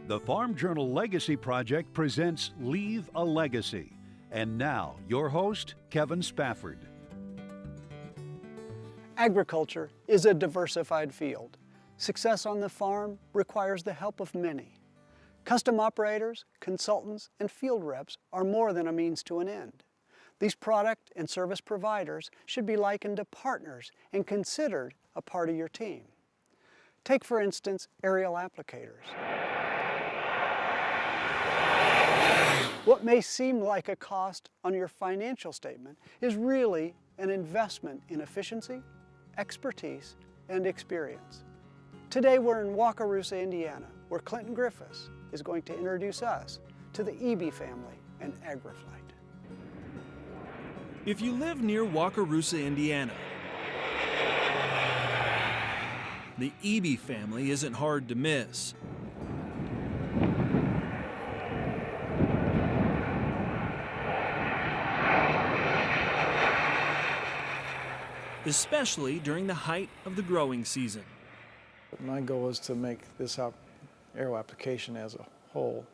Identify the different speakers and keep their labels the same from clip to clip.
Speaker 1: The Farm Journal Legacy Project presents Leave a Legacy. And now, your host, Kevin Spafford.
Speaker 2: Agriculture is a diversified field. Success on the farm requires the help of many. Custom operators, consultants, and field reps are more than a means to an end. These product and service providers should be likened to partners and considered a part of your team. Take, for instance, aerial applicators. What may seem like a cost on your financial statement is really an investment in efficiency, expertise, and experience. Today we're in Wakarusa, Indiana, where Clinton Griffiths is going to introduce us to the Eby family and AgriFlight.
Speaker 3: If you live near Wakarusa, Indiana, the Eby family isn't hard to miss. Especially during the height of the growing season.
Speaker 4: My goal is to make this aerial application as a whole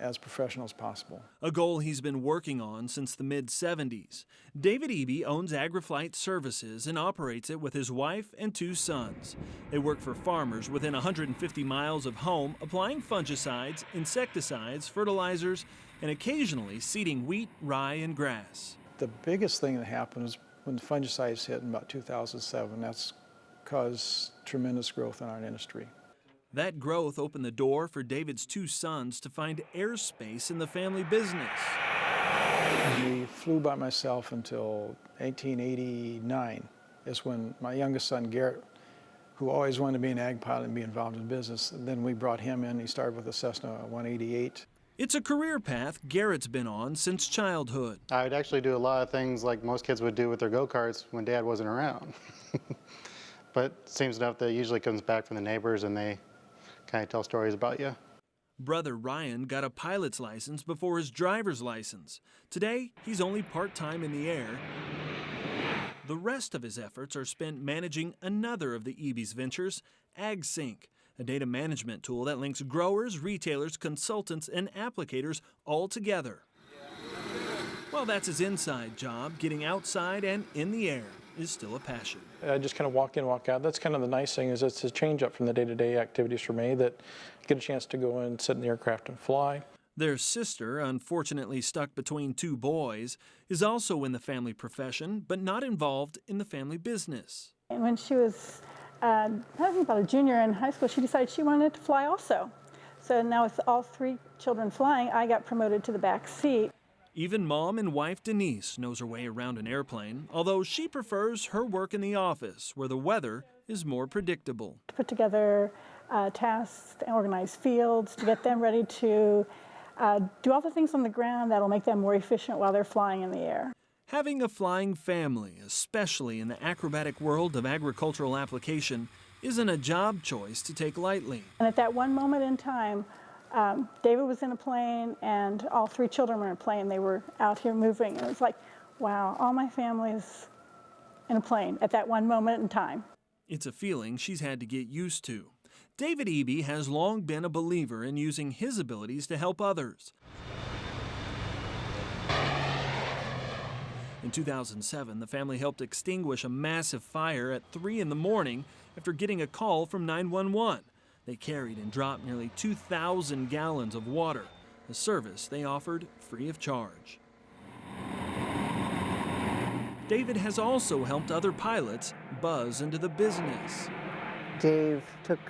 Speaker 4: as professional as possible.
Speaker 3: A goal he's been working on since the mid-'70s. David Eby owns AgriFlight Services and operates it with his wife and 2 sons. They work for farmers within 150 miles of home, applying fungicides, insecticides, fertilizers, and occasionally seeding wheat, rye, and grass.
Speaker 4: The biggest thing that happened is when the fungicides hit in about 2007. That's caused tremendous growth in our industry.
Speaker 3: That growth opened the door for David's 2 sons to find airspace in the family business.
Speaker 4: We flew by myself until 1889 is when my youngest son, Garrett, who always wanted to be an ag pilot and be involved in business, and then we brought him in. He started with a Cessna 188.
Speaker 3: It's a career path Garrett's been on since childhood.
Speaker 5: I would actually do a lot of things like most kids would do with their go-karts when Dad wasn't around. But it seems enough that it usually comes back from the neighbors and they kind of tell stories about you.
Speaker 3: Brother Ryan got a pilot's license before his driver's license. Today, he's only part-time in the air. The rest of his efforts are spent managing another of the Eby's ventures, AgSync, a data management tool that links growers, retailers, consultants, and applicators all together. Well, that's his inside job. Getting outside and in the air is still a passion.
Speaker 4: I just kind of walk in, walk out. That's kind of the nice thing, is it's a change up from the day-to-day activities for me, that I get a chance to go and sit in the aircraft and fly.
Speaker 3: Their sister, unfortunately stuck between 2 boys, is also in the family profession, but not involved in the family business.
Speaker 6: And when she was I think about a junior in high school, she decided she wanted to fly also. So now with all 3 children flying, I got promoted to the back seat.
Speaker 3: Even mom and wife Denise knows her way around an airplane, although she prefers her work in the office, where the weather is more predictable.
Speaker 6: To put together tasks, to organize fields, to get them ready to do all the things on the ground that'll make them more efficient while they're flying in the air.
Speaker 3: Having a flying family, especially in the acrobatic world of agricultural application, isn't a job choice to take lightly.
Speaker 6: And at that one moment in time, David was in a plane and all 3 children were in a plane. They were out here moving. And it was like, wow, all my family's in a plane at that one moment in time.
Speaker 3: It's a feeling she's had to get used to. David Eby has long been a believer in using his abilities to help others. In 2007, the family helped extinguish a massive fire at 3 in the morning after getting a call from 911. They carried and dropped nearly 2,000 gallons of water, a service they offered free of charge. David has also helped other pilots buzz into the business.
Speaker 7: Dave took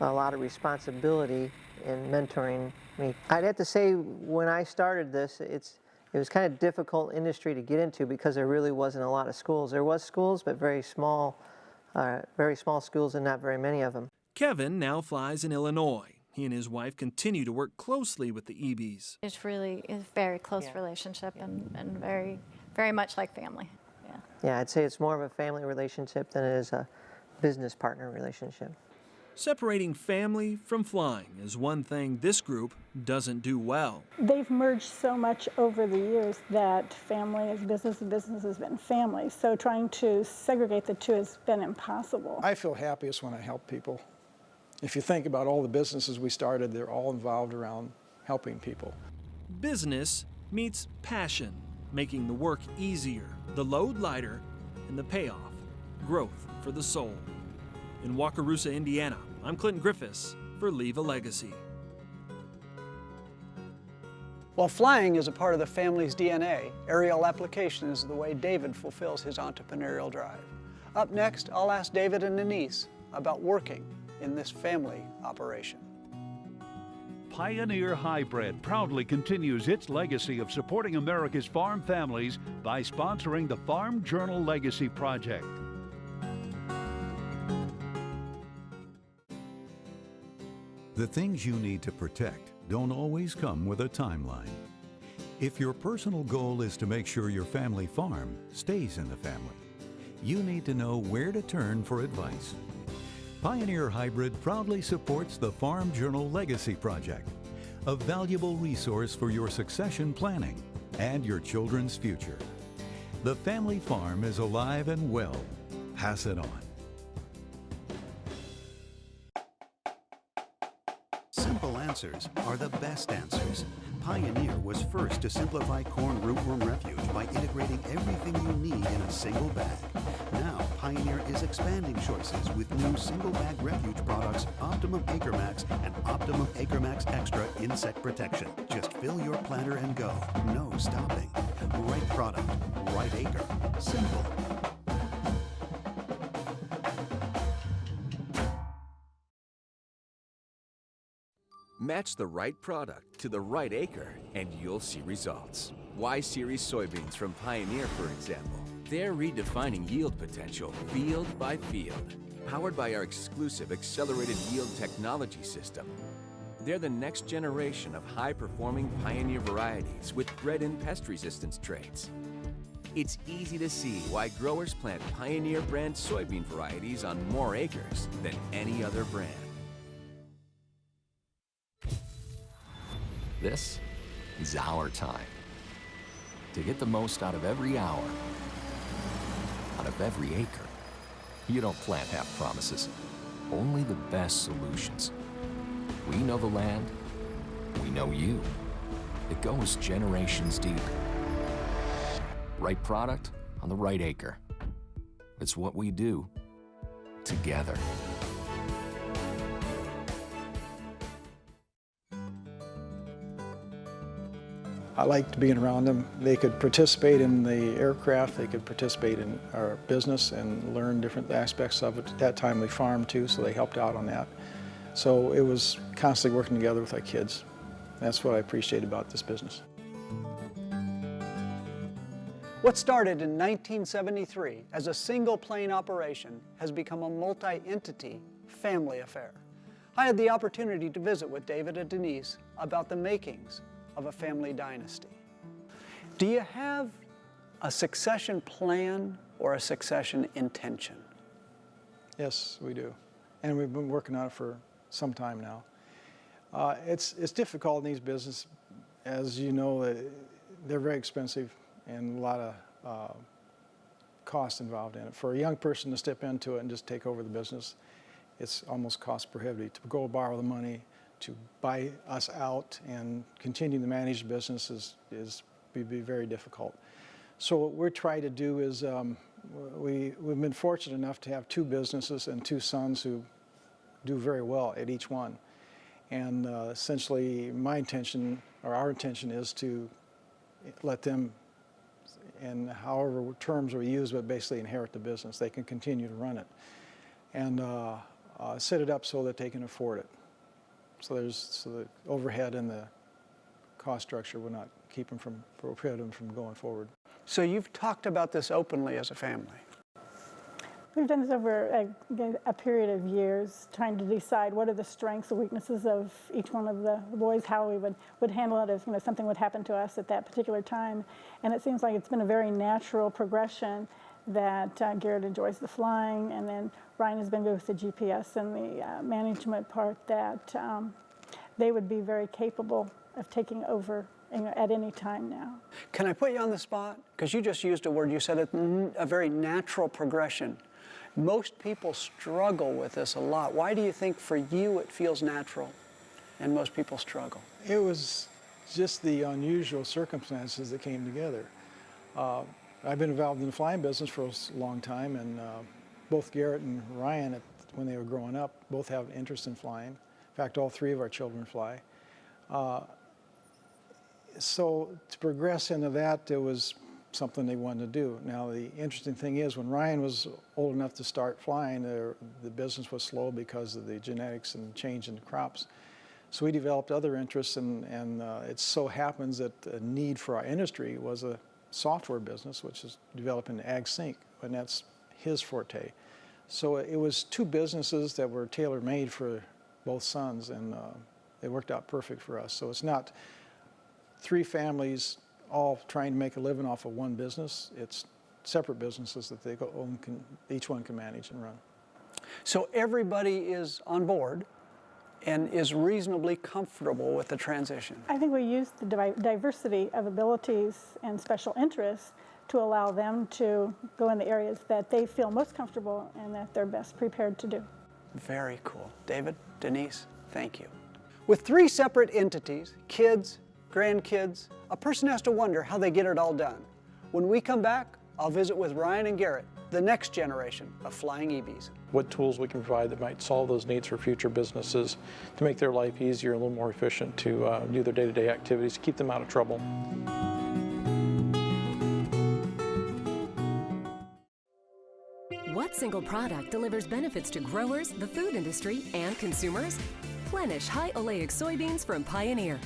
Speaker 7: a lot of responsibility in mentoring me. I'd have to say, when I started this, it was kind of difficult industry to get into because there really wasn't a lot of schools. There was schools, but very small schools and not very many of them.
Speaker 3: Kevin now flies in Illinois. He and his wife continue to work closely with the Ebys.
Speaker 8: It's really a very close relationship and very, very much like family.
Speaker 7: Yeah, I'd say it's more of a family relationship than it is a business partner relationship.
Speaker 3: Separating family from flying is one thing this group doesn't do well.
Speaker 6: They've merged so much over the years that family is business and business has been family. So trying to segregate the two has been impossible.
Speaker 4: I feel happiest when I help people. If you think about all the businesses we started, they're all involved around helping people.
Speaker 3: Business meets passion, making the work easier, the load lighter, and the payoff, growth for the soul. In Wakarusa, Indiana, I'm Clinton Griffiths for Leave a Legacy.
Speaker 2: While flying is a part of the family's DNA, aerial application is the way David fulfills his entrepreneurial drive. Up next, I'll ask David and Denise about working in this family operation.
Speaker 1: Pioneer Hybrid proudly continues its legacy of supporting America's farm families by sponsoring the Farm Journal Legacy Project.
Speaker 9: The things you need to protect don't always come with a timeline. If your personal goal is to make sure your family farm stays in the family, you need to know where to turn for advice. Pioneer Hybrid proudly supports the Farm Journal Legacy Project, a valuable resource for your succession planning and your children's future. The family farm is alive and well. Pass it on.
Speaker 10: Simple answers are the best answers. Pioneer was first to simplify corn rootworm refuge by integrating everything you need in a single bag. Now, Pioneer is expanding choices with new single bag refuge products, Optimum AcreMax and Optimum AcreMax Extra Insect Protection. Just fill your planter and go. No stopping. Right product, right acre. Simple.
Speaker 11: Match the right product to the right acre and you'll see results. Y-Series soybeans from Pioneer, for example. They're redefining yield potential field by field. Powered by our exclusive accelerated yield technology system. They're the next generation of high-performing Pioneer varieties with bred and pest resistance traits. It's easy to see why growers plant Pioneer brand soybean varieties on more acres than any other brand.
Speaker 12: This is our time to get the most out of every hour, out of every acre. You don't plant half promises, only the best solutions. We know the land, we know you. It goes generations deep. Right product on the right acre. It's what we do together.
Speaker 4: I liked being around them. They could participate in the aircraft, they could participate in our business and learn different aspects of it. At that time we farmed too, so they helped out on that. So it was constantly working together with our kids. That's what I appreciate about this business.
Speaker 2: What started in 1973 as a single plane operation has become a multi-entity family affair. I had the opportunity to visit with David and Denise about the makings of a family dynasty. Do you have a succession plan or a succession intention?
Speaker 4: Yes, we do. And we've been working on it for some time now. It's difficult in these businesses. As you know, they're very expensive and a lot of cost involved in it. For a young person to step into it and just take over the business, it's almost cost prohibitive. To go borrow the money, to buy us out and continue to manage the business would be very difficult. So what we're trying to do is we've been fortunate enough to have two businesses and two sons who do very well at each one. And essentially my intention, or our intention, is to let them, in however terms we use, but basically inherit the business. They can continue to run it and set it up so that they can afford it. So the overhead and the cost structure will not prohibit them from going forward.
Speaker 2: So you've talked about this openly as a family.
Speaker 6: We've done this over a period of years, trying to decide what are the strengths and weaknesses of each one of the boys, how we would handle it if something would happen to us at that particular time. And it seems like it's been a very natural progression that Garrett enjoys the flying, and then Ryan has been good with the GPS and the management part, that they would be very capable of taking over at any time now.
Speaker 2: Can I put you on the spot? Because you just used a word, you said it, a very natural progression. Most people struggle with this a lot. Why do you think for you it feels natural and most people struggle?
Speaker 4: It was just the unusual circumstances that came together. I've been involved in the flying business for a long time, and both Garrett and Ryan, when they were growing up, both have interest in flying. In fact, all three of our children fly. So to progress into that, it was something they wanted to do. Now, the interesting thing is, when Ryan was old enough to start flying, the business was slow because of the genetics and change in the crops. So we developed other interests, and it so happens that a need for our industry was a software business, which is developing AgSync, and that's his forte. So it was two businesses that were tailor-made for both sons, and it worked out perfect for us. So it's not three families all trying to make a living off of one business. It's separate businesses that they each one can manage and run.
Speaker 2: So everybody is on board and is reasonably comfortable with the transition.
Speaker 6: I think we use the diversity of abilities and special interests to allow them to go in the areas that they feel most comfortable and that they're best prepared to do.
Speaker 2: Very cool. David, Denise, thank you. With three separate entities, kids, grandkids, a person has to wonder how they get it all done. When we come back, I'll visit with Ryan and Garrett, the next generation of flying EBs.
Speaker 13: What tools we can provide that might solve those needs for future businesses to make their life easier, a little more efficient, to do their day-to-day activities, to keep them out of trouble.
Speaker 14: What single product delivers benefits to growers, the food industry, and consumers? Plenish High Oleic Soybeans from Pioneer.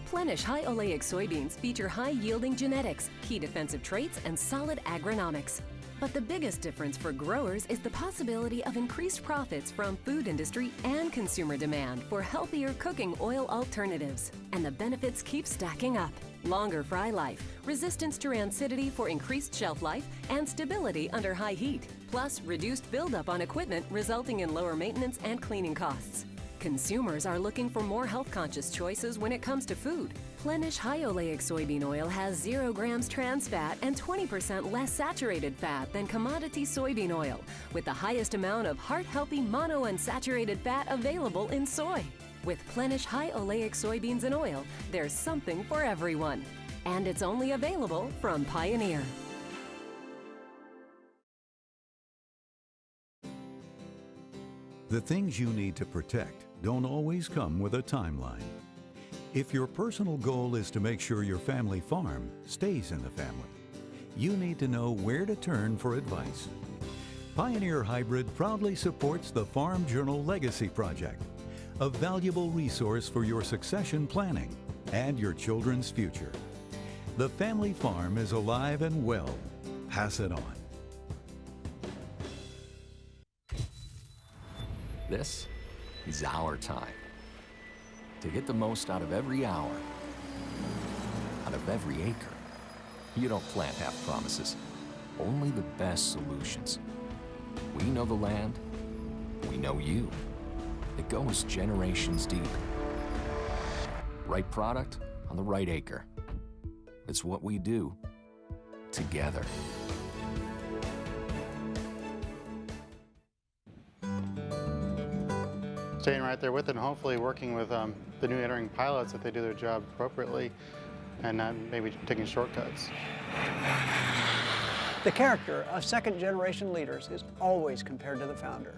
Speaker 14: Plenish High Oleic Soybeans feature high-yielding genetics, key defensive traits, and solid agronomics. But the biggest difference for growers is the possibility of increased profits from food industry and consumer demand for healthier cooking oil alternatives. And the benefits keep stacking up. Longer fry life, resistance to rancidity for increased shelf life, and stability under high heat. Plus, reduced buildup on equipment resulting in lower maintenance and cleaning costs. Consumers are looking for more health-conscious choices when it comes to food. Plenish High Oleic Soybean Oil has 0 grams trans fat and 20% less saturated fat than commodity soybean oil, with the highest amount of heart-healthy monounsaturated fat available in soy. With Plenish High Oleic Soybeans and Oil, there's something for everyone. And it's only available from Pioneer.
Speaker 9: The things you need to protect don't always come with a timeline. If your personal goal is to make sure your family farm stays in the family, you need to know where to turn for advice. Pioneer Hybrid proudly supports the Farm Journal Legacy Project, a valuable resource for your succession planning and your children's future. The family farm is alive and well. Pass it on.
Speaker 12: This is our time to get the most out of every hour, out of every acre. You don't plant half promises, only the best solutions. We know the land, we know you. It goes generations deep. Right product on the right acre. It's what we do together.
Speaker 5: Staying right there with it and hopefully working with the new entering pilots that they do their job appropriately and not maybe taking shortcuts.
Speaker 2: The character of second-generation leaders is always compared to the founder.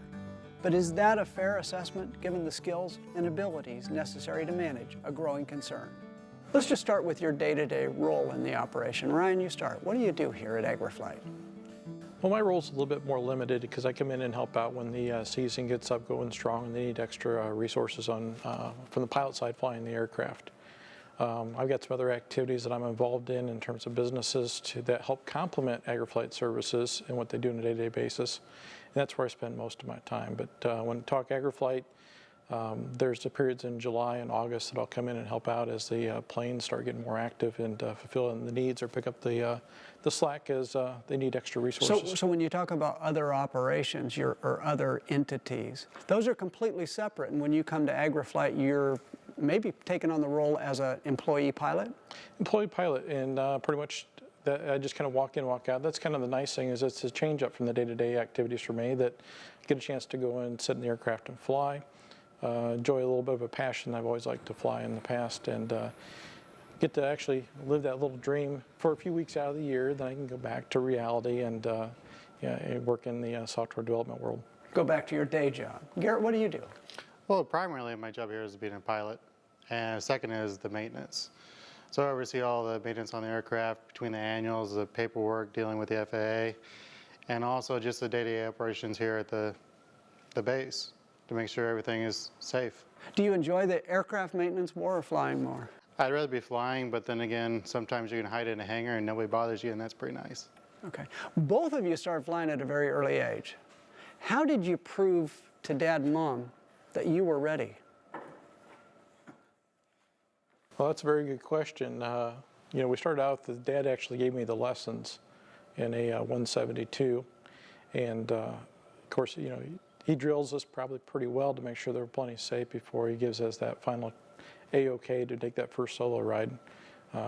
Speaker 2: But is that a fair assessment given the skills and abilities necessary to manage a growing concern? Let's just start with your day-to-day role in the operation. Ryan, you start. What do you do here at AgriFlight?
Speaker 13: Well, my role's a little bit more limited because I come in and help out when the season gets up going strong and they need extra resources from the pilot side flying the aircraft. I've got some other activities that I'm involved in terms of businesses that help complement AgriFlight services and what they do on a day-to-day basis. And that's where I spend most of my time. But when I talk AgriFlight, there's the periods in July and August that I'll come in and help out as the planes start getting more active and fulfilling the needs or pick up the slack as they need extra resources.
Speaker 2: So when you talk about other operations or other entities, those are completely separate. And when you come to AgriFlight, you're maybe taking on the role as an employee pilot?
Speaker 13: Employee pilot, and pretty much I just kind of walk in, walk out. That's kind of the nice thing, is it's a change up from the day-to-day activities for me, that I get a chance to go in, sit in the aircraft and fly. Enjoy a little bit of a passion. I've always liked to fly in the past, and get to actually live that little dream for a few weeks out of the year. Then I can go back to reality and work in the software development world.
Speaker 2: Go back to your day job. Garrett, what do you do?
Speaker 5: Well, primarily my job here is being a pilot, and second is the maintenance. So I oversee all the maintenance on the aircraft, between the annuals, the paperwork, dealing with the FAA, and also just the day-to-day operations here at the base to make sure everything is safe.
Speaker 2: Do you enjoy the aircraft maintenance more or flying more?
Speaker 5: I'd rather be flying, but then again, sometimes you can hide in a hangar and nobody bothers you, and that's pretty nice.
Speaker 2: Okay. Both of you started flying at a very early age. How did you prove to Dad and Mom that you were ready?
Speaker 13: Well, that's a very good question. We started out, Dad actually gave me the lessons in a 172, and of course, he drills us probably pretty well to make sure they're plenty safe before he gives us that final A-OK to take that first solo ride.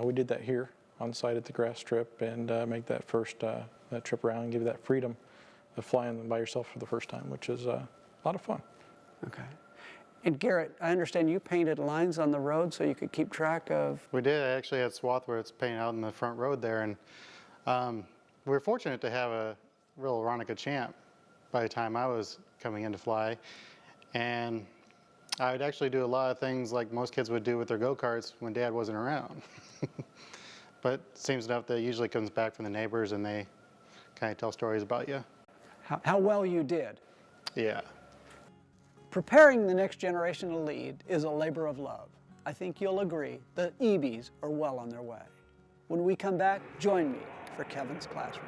Speaker 13: We did that here on site at the grass strip, and make that first that trip around and give you that freedom of flying by yourself for the first time, which is a lot of fun.
Speaker 2: Okay. And Garrett, I understand you painted lines on the road so you could keep track of...
Speaker 5: We did. I actually had swath where it's painted out in the front road there, and we were fortunate to have a real Aeronica champ by the time I was coming in to fly, and I would actually do a lot of things like most kids would do with their go-karts when Dad wasn't around. But it seems enough that it usually comes back from the neighbors and they kind of tell stories about you.
Speaker 2: How well you did.
Speaker 5: Yeah.
Speaker 2: Preparing the next generation to lead is a labor of love. I think you'll agree the EBs are well on their way. When we come back, join me for Kevin's Classroom.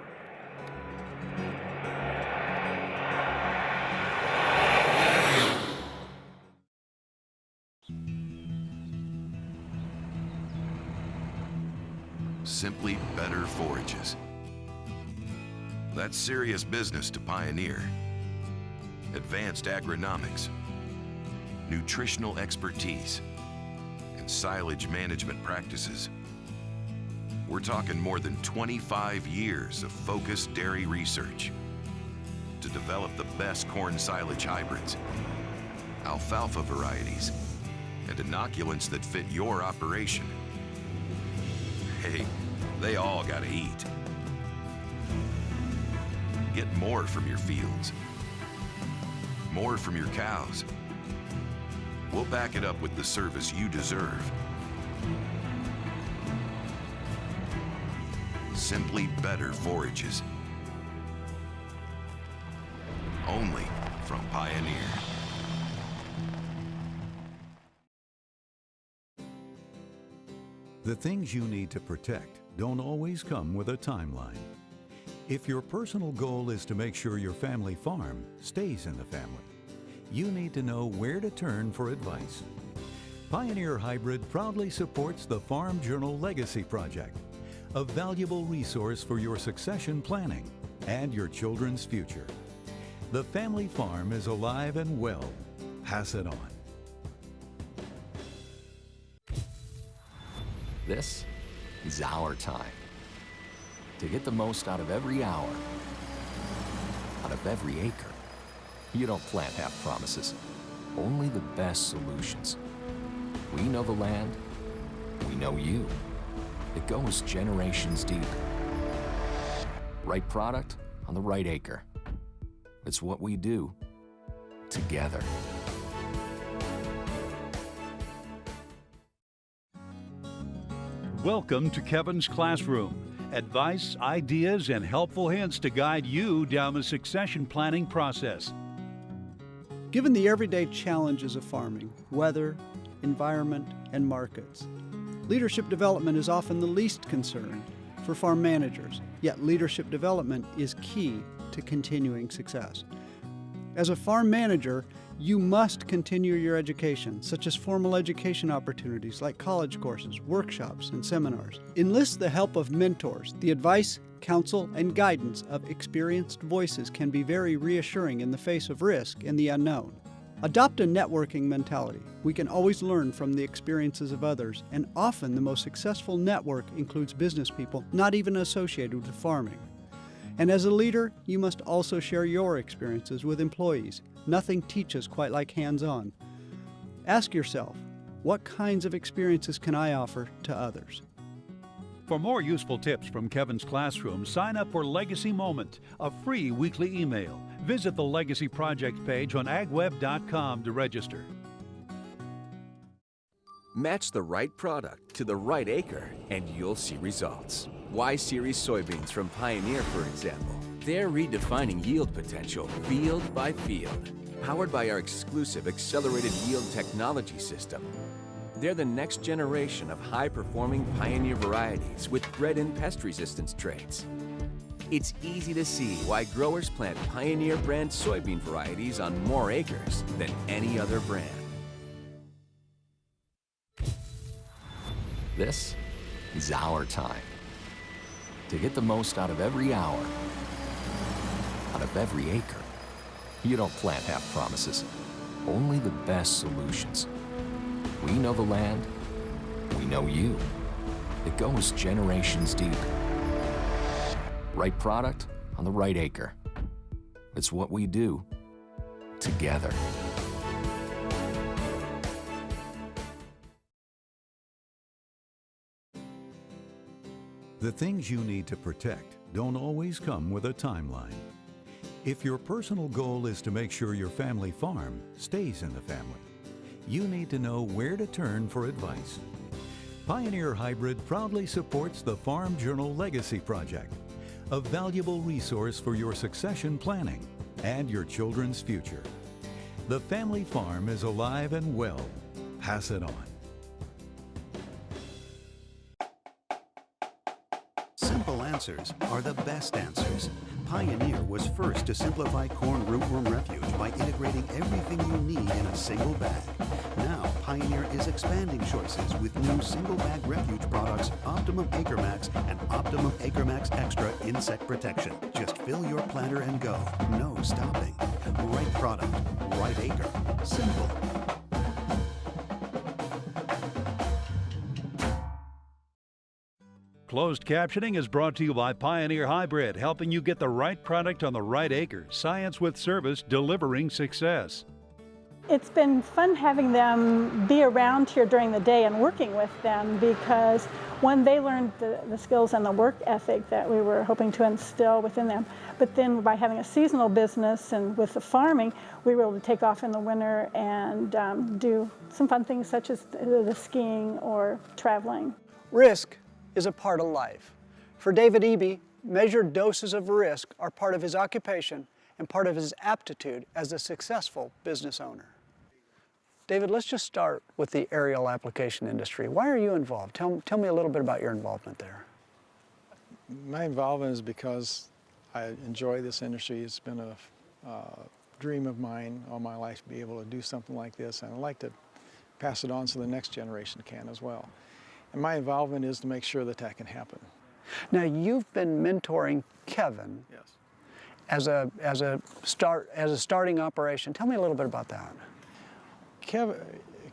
Speaker 15: Simply better forages. That's serious business to Pioneer. Advanced agronomics, nutritional expertise, and silage management practices. We're talking more than 25 years of focused dairy research to develop the best corn silage hybrids, alfalfa varieties, and inoculants that fit your operation. Hey, they all gotta eat. Get more from your fields, more from your cows. We'll back it up with the service you deserve. Simply better forages. Only from Pioneer.
Speaker 9: The things you need to protect don't always come with a timeline. If your personal goal is to make sure your family farm stays in the family, you need to know where to turn for advice. Pioneer Hybrid proudly supports the Farm Journal Legacy Project, a valuable resource for your succession planning and your children's future. The family farm is alive and well. Pass it on.
Speaker 12: This is our time to get the most out of every hour, out of every acre. You don't plant half promises, only the best solutions. We know the land, we know you. It goes generations deep. Right product on the right acre. It's what we do together.
Speaker 1: Welcome to Kevin's Classroom. Advice, ideas, and helpful hints to guide you down the succession planning process.
Speaker 2: Given the everyday challenges of farming, weather, environment, and markets, leadership development is often the least concern for farm managers, yet leadership development is key to continuing success. As a farm manager, you must continue your education, such as formal education opportunities like college courses, workshops, and seminars. Enlist the help of mentors. The advice, counsel, and guidance of experienced voices can be very reassuring in the face of risk and the unknown. Adopt a networking mentality. We can always learn from the experiences of others, and often the most successful network includes business people not even associated with farming. And as a leader, you must also share your experiences with employees. Nothing teaches quite like hands-on. Ask yourself, what kinds of experiences can I offer to others?
Speaker 1: For more useful tips from Kevin's classroom, sign up for Legacy Moment, a free weekly email. Visit the Legacy Project page on agweb.com to register.
Speaker 11: Match the right product to the right acre and you'll see results. Y-Series soybeans from Pioneer, for example. They're redefining yield potential field by field. Powered by our exclusive Accelerated Yield Technology System. They're the next generation of high-performing Pioneer varieties with bred and pest resistance traits. It's easy to see why growers plant Pioneer brand soybean varieties on more acres than any other brand.
Speaker 12: This is our time to get the most out of every hour, out of every acre. You don't plant half promises, only the best solutions. We know the land, we know you. It goes generations deep. Right product on the right acre. It's what we do together.
Speaker 9: The things you need to protect don't always come with a timeline. If your personal goal is to make sure your family farm stays in the family, you need to know where to turn for advice. Pioneer Hybrid proudly supports the Farm Journal Legacy Project, a valuable resource for your succession planning and your children's future. The family farm is alive and well. Pass it on.
Speaker 10: Simple answers are the best answers. Pioneer was first to simplify corn rootworm refuge by integrating everything you need in a single bag. Now, Pioneer is expanding choices with new single-bag refuge products, Optimum AcreMax and Optimum AcreMax Extra Insect Protection. Just fill your planter and go. No stopping. Right product, right acre. Simple.
Speaker 1: Closed captioning is brought to you by Pioneer Hybrid, helping you get the right product on the right acre. Science with service, delivering success.
Speaker 6: It's been fun having them be around here during the day and working with them, because one, they learned the skills and the work ethic that we were hoping to instill within them. But then by having a seasonal business and with the farming, we were able to take off in the winter and do some fun things such as the skiing or traveling.
Speaker 2: Risk is a part of life. For David Eby, measured doses of risk are part of his occupation and part of his aptitude as a successful business owner. David, let's just start with the aerial application industry. Why are you involved? Tell me a little bit about your involvement there.
Speaker 4: My involvement is because I enjoy this industry. It's been a dream of mine all my life to be able to do something like this, and I'd like to pass it on so the next generation can as well. And my involvement is to make sure that that can happen.
Speaker 2: Now, you've been mentoring Kevin.
Speaker 4: Yes.
Speaker 2: As a starting operation. Tell me a little bit about that.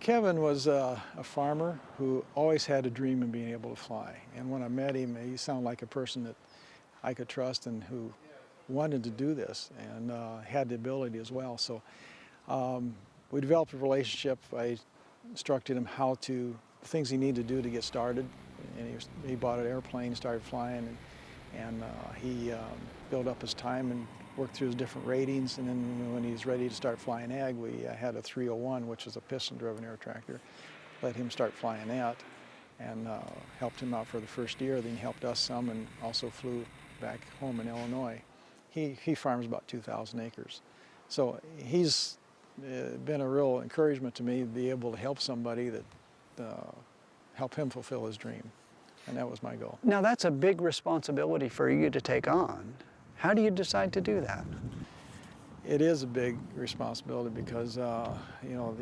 Speaker 4: Kevin was a farmer who always had a dream of being able to fly. And when I met him, he sounded like a person that I could trust and who wanted to do this and had the ability as well. So we developed a relationship. I instructed him the things he needed to do to get started. And he bought an airplane, started flying, and he built up his time and worked through his different ratings. And then when he's ready to start flying ag, we had a 301, which is a piston-driven air tractor. Let him start flying that and helped him out for the first year. Then he helped us some and also flew back home in Illinois. He farms about 2,000 acres. So he's been a real encouragement to me to be able to help somebody that help him fulfill his dream. And that was my goal.
Speaker 2: Now, that's a big responsibility for you to take on. How do you decide to do that?
Speaker 4: It is a big responsibility because, you know,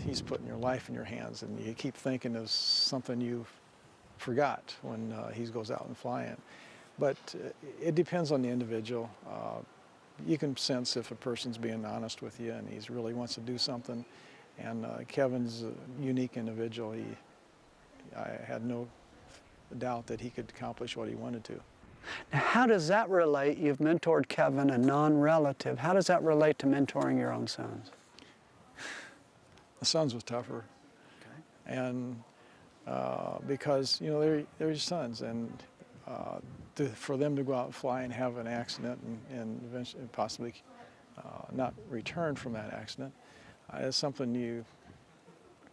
Speaker 4: he's putting your life in your hands, and you keep thinking of something you forgot when he goes out and flying. But it depends on the individual. you can sense if a person's being honest with you and he really wants to do something. And Kevin's a unique individual. I had no doubt that he could accomplish what he wanted to.
Speaker 2: Now, how does that relate? You've mentored Kevin, a non-relative. How does that relate to mentoring your own sons?
Speaker 4: The sons was tougher. Okay. And because, you know, they're your sons, and for them to go out and fly and have an accident and eventually possibly not return from that accident is something you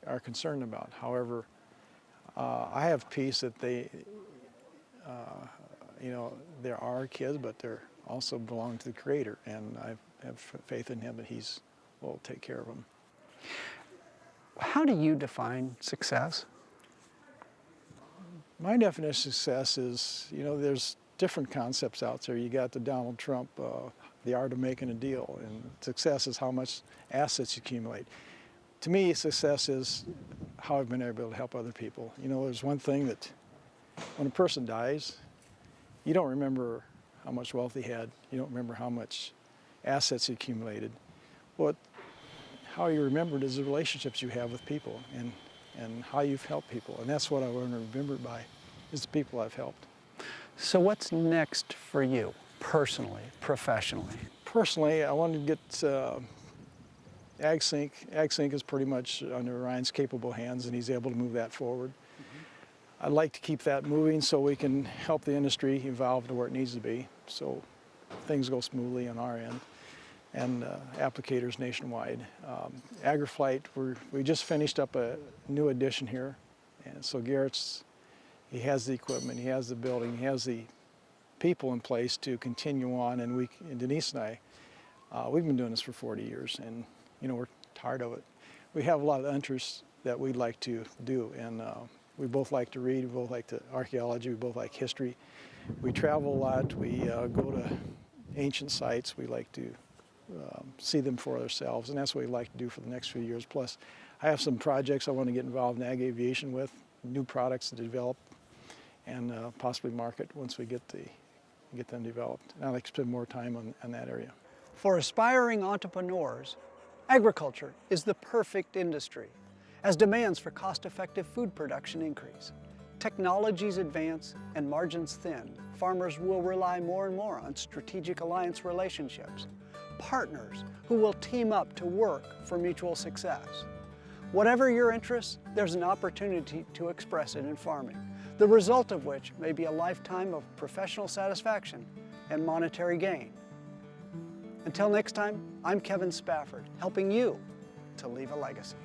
Speaker 4: are concerned about. However, I have peace that they, you know, they're our kids, but they're also belong to the Creator, and I have faith in Him that He's will take care of them.
Speaker 2: How do you define success?
Speaker 4: My definition of success is, you know, there's different concepts out there. You got the Donald Trump, the art of making a deal, and success is how much assets you accumulate. To me, success is how I've been able to help other people. You know, there's one thing that when a person dies, you don't remember how much wealth he had. You don't remember how much assets he accumulated. How you remembered is the relationships you have with people and how you've helped people. And that's what I want to remember by, is the people I've helped.
Speaker 2: So what's next for you, personally, professionally?
Speaker 4: Personally, I want to get AgSync. AgSync is pretty much under Ryan's capable hands, and he's able to move that forward. I'd like to keep that moving so we can help the industry evolve to where it needs to be, so things go smoothly on our end, and applicators nationwide. AgriFlight, we just finished up a new addition here, and so he has the equipment, he has the building, he has the people in place to continue on, and Denise and I, we've been doing this for 40 years, and you know, we're tired of it. We have a lot of interests that we'd like to do, and we both like to read, we both like archaeology, we both like history. We travel a lot, we go to ancient sites, we like to see them for ourselves, and that's what we'd like to do for the next few years. Plus, I have some projects I want to get involved in ag aviation with, new products to develop and possibly market once we get them developed. And I'd like to spend more time on that area.
Speaker 2: For aspiring entrepreneurs, agriculture is the perfect industry. As demands for cost-effective food production increase, technologies advance, and margins thin, farmers will rely more and more on strategic alliance relationships, partners who will team up to work for mutual success. Whatever your interests, there's an opportunity to express it in farming, the result of which may be a lifetime of professional satisfaction and monetary gain. Until next time, I'm Kevin Spafford, helping you to leave a legacy.